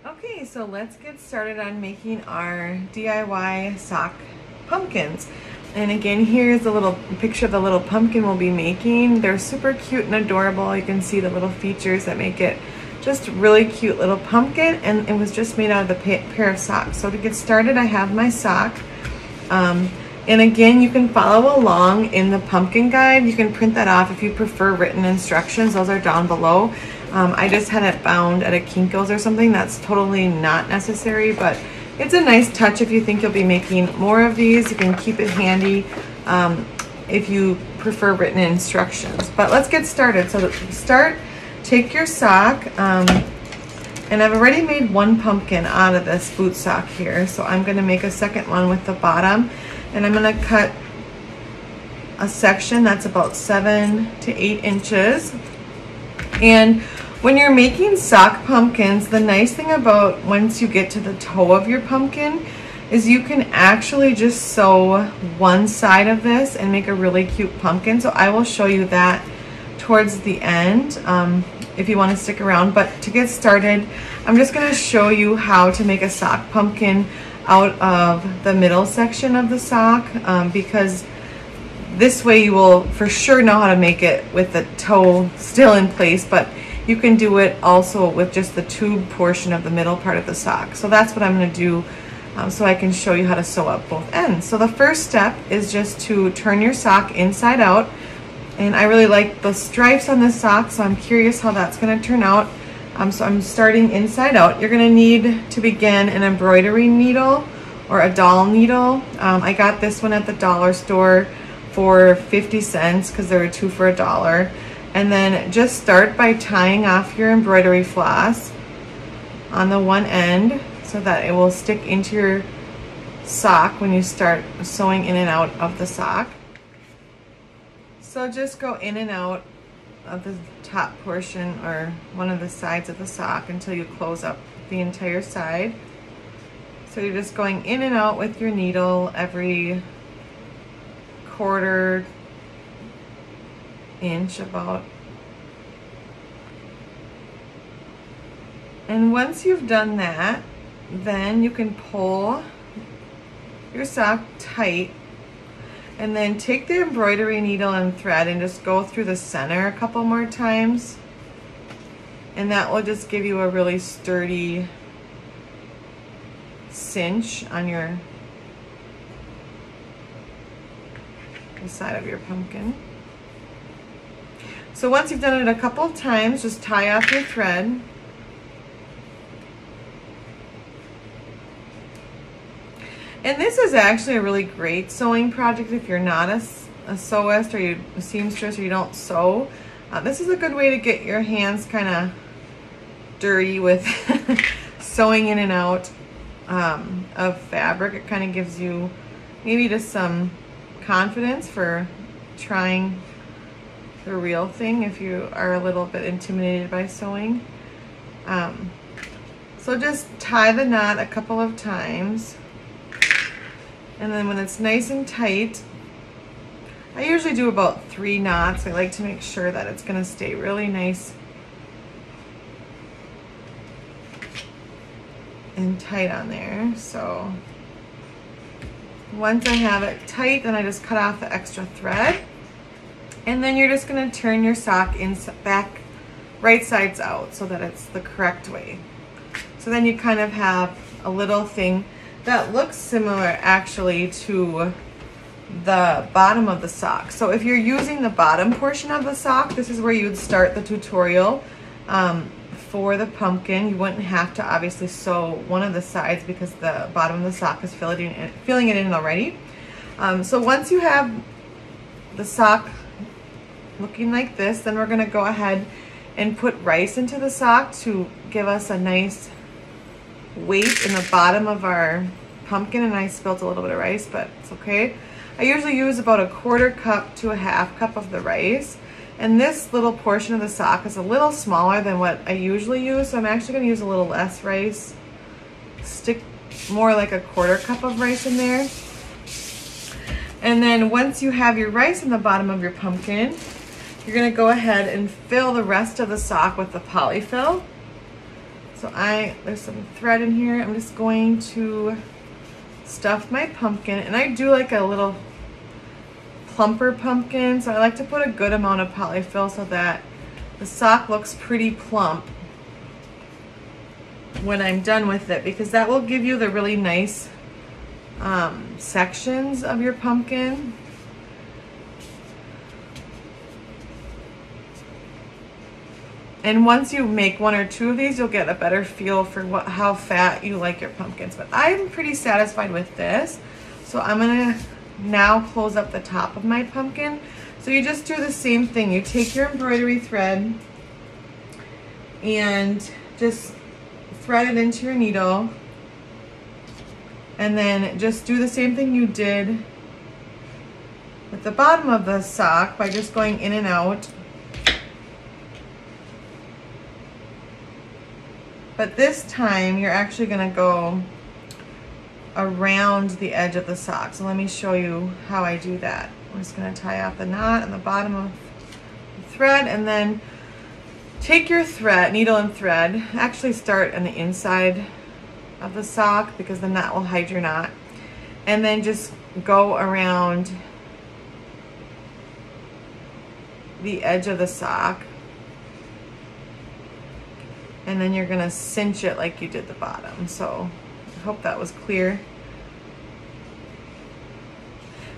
Okay, so let's get started on making our DIY sock pumpkins. And again, here's a little picture of the little pumpkin we'll be making. They're super cute and adorable. You can see the little features that make it just really cute little pumpkin, and it was just made out of the pair of socks. So to get started, I have my sock. And again, you can follow along in the pumpkin guide. You can print that off if you prefer written instructions. Those are down below. I just had it bound at a Kinko's or something. That's totally not necessary, but it's a nice touch if you think you'll be making more of these. You can keep it handy if you prefer written instructions. But let's get started. So to start, take your sock, and I've already made one pumpkin out of this boot sock here. So I'm gonna make a second one with the bottom, and I'm gonna cut a section that's about 7 to 8 inches. And when you're making sock pumpkins, the nice thing about once you get to the toe of your pumpkin is you can actually just sew one side of this and make a really cute pumpkin. So I will show you that towards the end if you want to stick around. But to get started, I'm just going to show you how to make a sock pumpkin out of the middle section of the sock, because this way you will for sure know how to make it with the toe still in place, but you can do it also with just the tube portion of the middle part of the sock. So that's what I'm going to do, so I can show you how to sew up both ends. So the first step is just to turn your sock inside out, and I really like the stripes on this sock, so I'm curious how that's going to turn out. So I'm starting inside out. You're going to need to begin an embroidery needle or a doll needle. I got this one at the dollar store for 50 cents because there were 2 for $1. And then just start by tying off your embroidery floss on the one end so that it will stick into your sock when you start sewing in and out of the sock. So just go in and out of the top portion or one of the sides of the sock until you close up the entire side. So you're just going in and out with your needle every quarter inch about. And once you've done that, then you can pull your sock tight and then take the embroidery needle and thread and just go through the center a couple more times, and that will just give you a really sturdy cinch on the side of your pumpkin. So once you've done it a couple of times, just tie off your thread. And this is actually a really great sewing project if you're not a sewist or you're a seamstress or you don't sew. This is a good way to get your hands kind of dirty with sewing in and out of fabric. It kind of gives you maybe just some confidence for trying the real thing if you are a little bit intimidated by sewing. So just tie the knot a couple of times, and then when it's nice and tight, I usually do about 3 knots. I like to make sure that it's going to stay really nice and tight on there. So once I have it tight, then I just cut off the extra thread, and then you're just going to turn your sock back right sides out so that it's the correct way. So then you kind of have a little thing that looks similar actually to the bottom of the sock. So if you're using the bottom portion of the sock, this is where you would start the tutorial for the pumpkin. You wouldn't have to obviously sew one of the sides because the bottom of the sock is filling it in already. So once you have the sock looking like this, then we're going to go ahead and put rice into the sock to give us a nice weight in the bottom of our pumpkin. And I spilled a little bit of rice, but it's okay. I usually use about a 1/4 cup to a 1/2 cup of the rice, and this little portion of the sock is a little smaller than what I usually use, so I'm actually going to use a little less rice. Stick more like a 1/4 cup of rice in there. And then once you have your rice in the bottom of your pumpkin, you're going to go ahead and fill the rest of the sock with the Polyfil. So there's some thread in here. I'm just going to stuff my pumpkin, and I do like a little plumper pumpkin, so I like to put a good amount of polyfill so that the sock looks pretty plump when I'm done with it, because that will give you the really nice sections of your pumpkin. And once you make one or two of these, you'll get a better feel for how fat you like your pumpkins. But I'm pretty satisfied with this. So I'm gonna now close up the top of my pumpkin. So you just do the same thing. You take your embroidery thread and just thread it into your needle. And then just do the same thing you did with the bottom of the sock by just going in and out. But this time you're actually gonna go around the edge of the sock. So let me show you how I do that. I'm just gonna tie off the knot on the bottom of the thread, and then take your thread, needle and thread, actually start on the inside of the sock because then that will hide your knot. And then just go around the edge of the sock. And then you're gonna cinch it like you did the bottom. So I hope that was clear.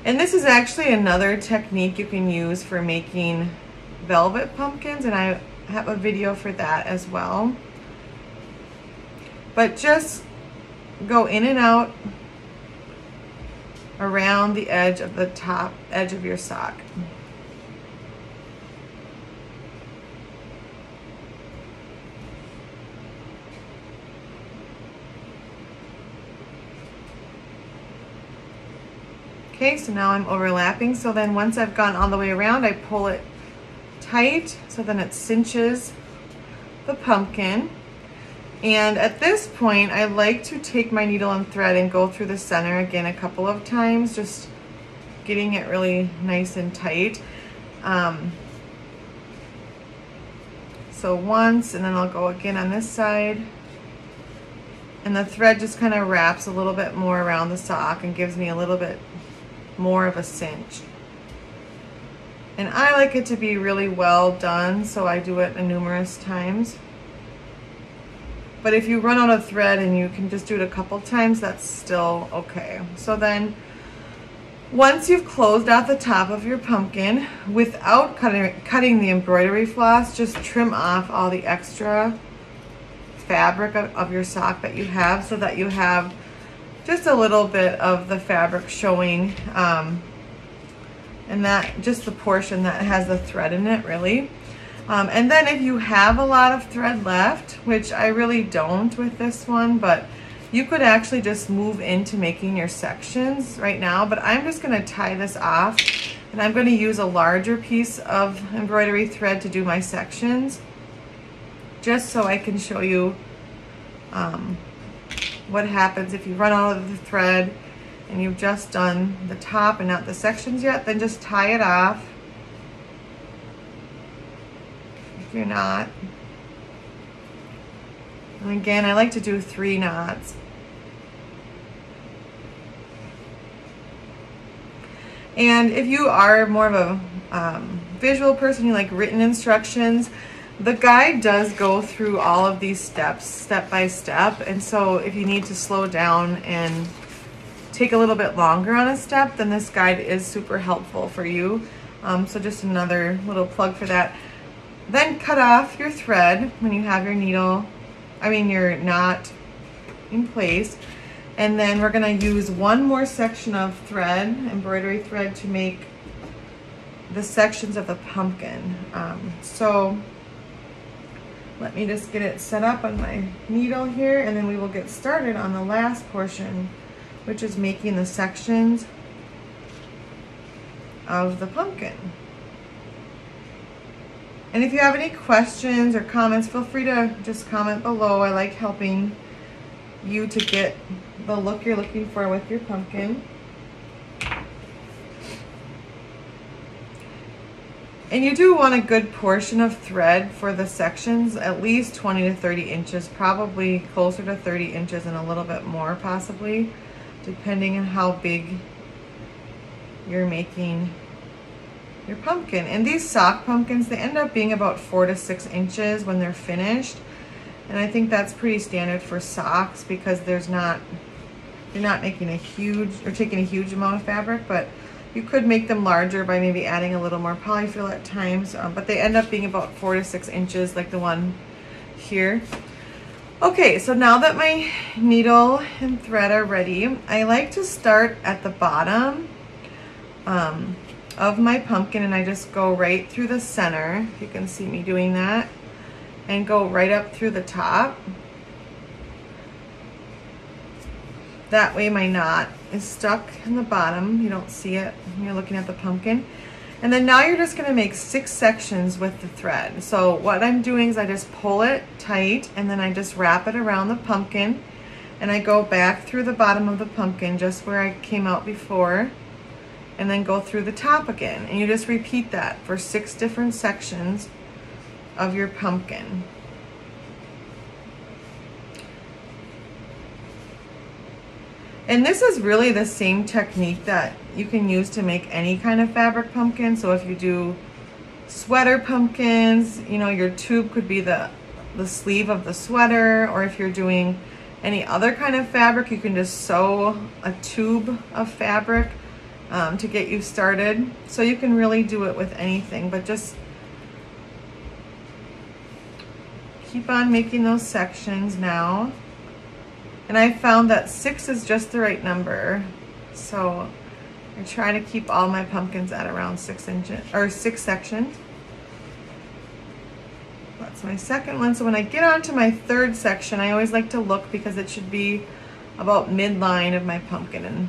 And this is actually another technique you can use for making velvet pumpkins, and I have a video for that as well. But just go in and out around the edge of the top edge of your sock. Okay, so now I'm overlapping. So then once I've gone all the way around, I pull it tight so then it cinches the pumpkin. And at this point, I like to take my needle and thread and go through the center again a couple of times, just getting it really nice and tight. So once, and then I'll go again on this side. And the thread just kind of wraps a little bit more around the sock and gives me a little bit more of a cinch. And I like it to be really well done, so I do it numerous times. But if you run out of thread and you can just do it a couple times, that's still okay. So then once you've closed out the top of your pumpkin, without cutting the embroidery floss, just trim off all the extra fabric of your sock that you have, so that you have just a little bit of the fabric showing, and that just the portion that has the thread in it, really. And then if you have a lot of thread left, which I really don't with this one, but you could actually just move into making your sections right now. But I'm just going to tie this off, and I'm going to use a larger piece of embroidery thread to do my sections, just so I can show you what happens if you run out of the thread and you've just done the top and not the sections yet. Then just tie it off if you're not. And again, I like to do 3 knots. And if you are more of a visual person, you like written instructions, the guide does go through all of these steps, step by step. And so if you need to slow down and take a little bit longer on a step, then this guide is super helpful for you. So just another little plug for that. Then cut off your thread when you have your your knot in place. And then we're gonna use one more section of thread, embroidery thread, to make the sections of the pumpkin. So let me just get it set up on my needle here, and then we will get started on the last portion, which is making the sections of the pumpkin. And if you have any questions or comments, feel free to just comment below. I like helping you to get the look you're looking for with your pumpkin. And you do want a good portion of thread for the sections, at least 20 to 30 inches, probably closer to 30 inches and a little bit more possibly, depending on how big you're making your pumpkin. And these sock pumpkins, they end up being about 4 to 6 inches when they're finished. And I think that's pretty standard for socks because you're not making a huge, or taking a huge amount of fabric, but you could make them larger by maybe adding a little more polyfill at times, but they end up being about 4 to 6 inches like the one here. Okay, so now that my needle and thread are ready, I like to start at the bottom of my pumpkin, and I just go right through the center. You can see me doing that, and go right up through the top. That way my knot is stuck in the bottom. You don't see it when you're looking at the pumpkin. And then now you're just gonna make 6 sections with the thread. So what I'm doing is I just pull it tight and then I just wrap it around the pumpkin and I go back through the bottom of the pumpkin just where I came out before and then go through the top again. And you just repeat that for 6 different sections of your pumpkin. And this is really the same technique that you can use to make any kind of fabric pumpkin. So if you do sweater pumpkins, you know, your tube could be the sleeve of the sweater, or if you're doing any other kind of fabric, you can just sew a tube of fabric to get you started. So you can really do it with anything, but just keep on making those sections now. And I found that 6 is just the right number. So I try to keep all my pumpkins at around 6 inches or 6 sections. That's my second one. So when I get onto my third section, I always like to look because it should be about midline of my pumpkin, and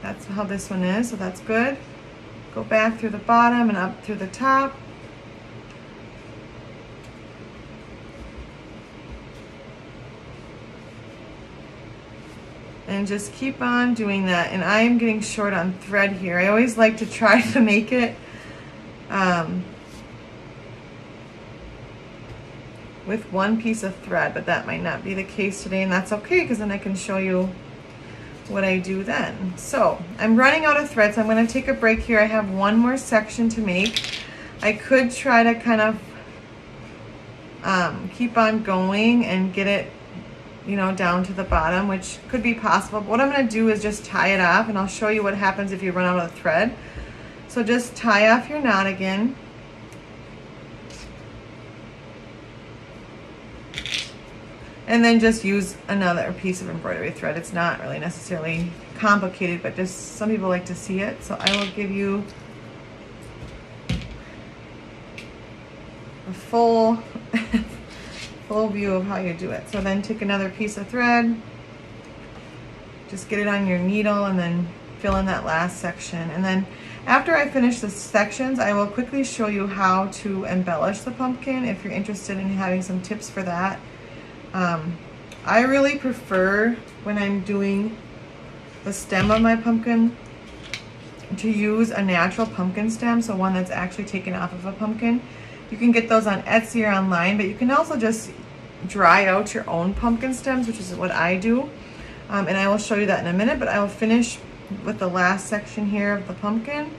that's how this one is, so that's good. Go back through the bottom and up through the top. And just keep on doing that. And I am getting short on thread here. I always like to try to make it with one piece of thread, but that might not be the case today, and that's okay because then I can show you what I do then. So I'm running out of thread, so I'm going to take a break here. I have one more section to make. I could try to kind of keep on going and get it, you know, down to the bottom, which could be possible. But what I'm going to do is just tie it off, and I'll show you what happens if you run out of thread. So just tie off your knot again. And then just use another piece of embroidery thread. It's not really necessarily complicated, but just some people like to see it. So I will give you a full view of how you do it. So then take another piece of thread, just get it on your needle, and then fill in that last section. And then after I finish the sections, I will quickly show you how to embellish the pumpkin if you're interested in having some tips for that. I really prefer, when I'm doing the stem of my pumpkin, to use a natural pumpkin stem, so one that's actually taken off of a pumpkin. You can get those on Etsy or online, but you can also just dry out your own pumpkin stems, which is what I do. And I will show you that in a minute, but I will finish with the last section here of the pumpkin.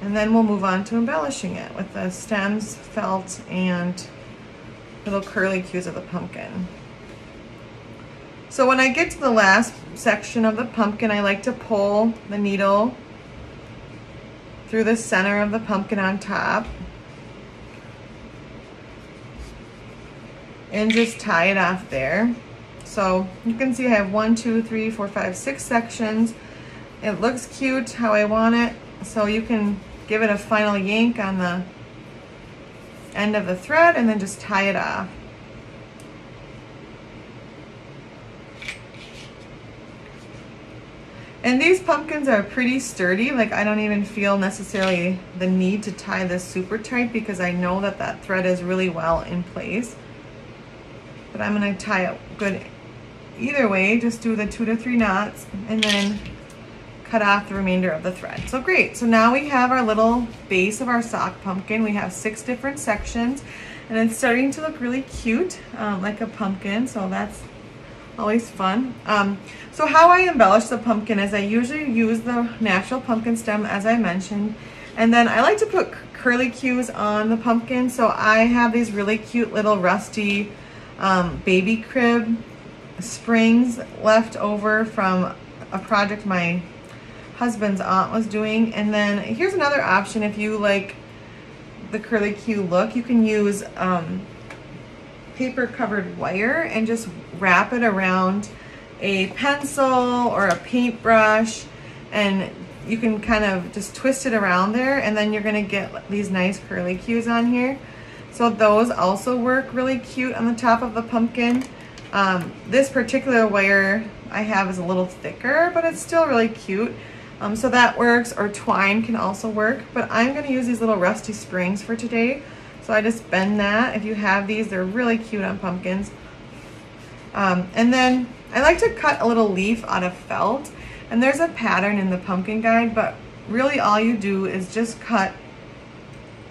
And then we'll move on to embellishing it with the stems, felt, and little curly cues of the pumpkin. So when I get to the last section of the pumpkin, I like to pull the needle through the center of the pumpkin on top and just tie it off there. So you can see I have 1, 2, 3, 4, 5, 6 sections. It looks cute how I want it, so you can give it a final yank on the end of the thread and then just tie it off. And these pumpkins are pretty sturdy. Like, I don't even feel necessarily the need to tie this super tight because I know that that thread is really well in place. But I'm going to tie it good either way. Just do the 2 to 3 knots and then cut off the remainder of the thread. So great, so now we have our little base of our sock pumpkin. We have 6 different sections, and it's starting to look really cute, like a pumpkin, so that's always fun. So how I embellish the pumpkin is I usually use the natural pumpkin stem, as I mentioned, and then I like to put curly cues on the pumpkin. So I have these really cute little rusty baby crib springs left over from a project my husband's aunt was doing. And then here's another option. If you like the curly cue look, you can use paper covered wire and just wrap it around a pencil or a paintbrush, and you can kind of just twist it around there, and then you're going to get these nice curly cues on here. So those also work really cute on the top of the pumpkin. This particular wire I have is a little thicker, but it's still really cute. So that works, or twine can also work, but I'm going to use these little rusty springs for today. So I just bend that. If you have these, they're really cute on pumpkins. And then I like to cut a little leaf out of felt, and there's a pattern in the pumpkin guide, but really all you do is just cut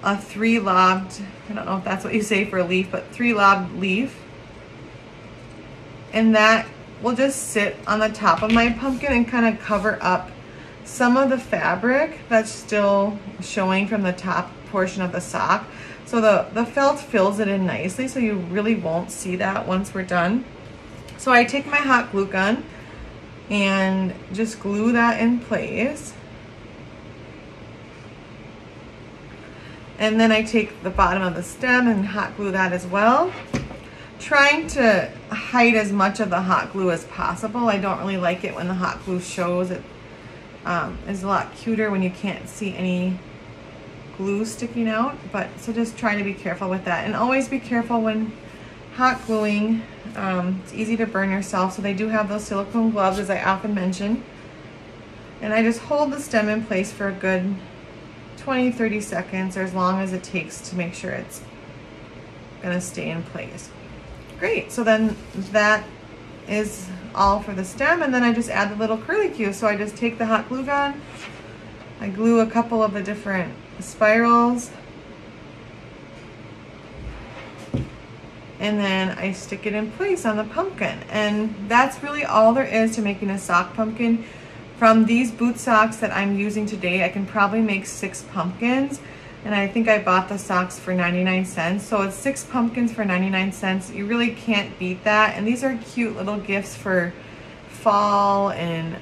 a 3-lobed, I don't know if that's what you say for a leaf, but 3-lobed leaf, and that will just sit on the top of my pumpkin and kind of cover up some of the fabric that's still showing from the top portion of the sock. So the felt fills it in nicely, so you really won't see that once we're done. So I take my hot glue gun and just glue that in place. And then I take the bottom of the stem and hot glue that as well, trying to hide as much of the hot glue as possible. I don't really like it when the hot glue shows. It is a lot cuter when you can't see any glue sticking out, but so just try to be careful with that, and always be careful when hot gluing. It's easy to burn yourself, so they do have those silicone gloves, as I often mention. And I just hold the stem in place for a good 20-30 seconds, or as long as it takes to make sure it's gonna stay in place. Great, so then that is all for the stem, and then I just add the little curly cue. So I just take the hot glue gun, I glue a couple of the different spirals, and then I stick it in place on the pumpkin. And that's really all there is to making a sock pumpkin. From these boot socks that I'm using today, I can probably make 6 pumpkins, and I think I bought the socks for 99 cents. So it's 6 pumpkins for 99 cents. You really can't beat that. And these are cute little gifts for fall and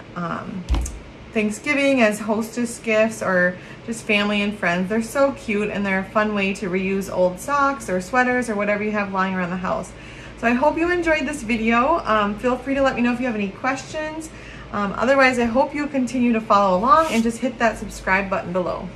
Thanksgiving as hostess gifts, or just family and friends. They're so cute, and they're a fun way to reuse old socks or sweaters or whatever you have lying around the house. So I hope you enjoyed this video. Feel free to let me know if you have any questions. Otherwise, I hope you continue to follow along and just hit that subscribe button below.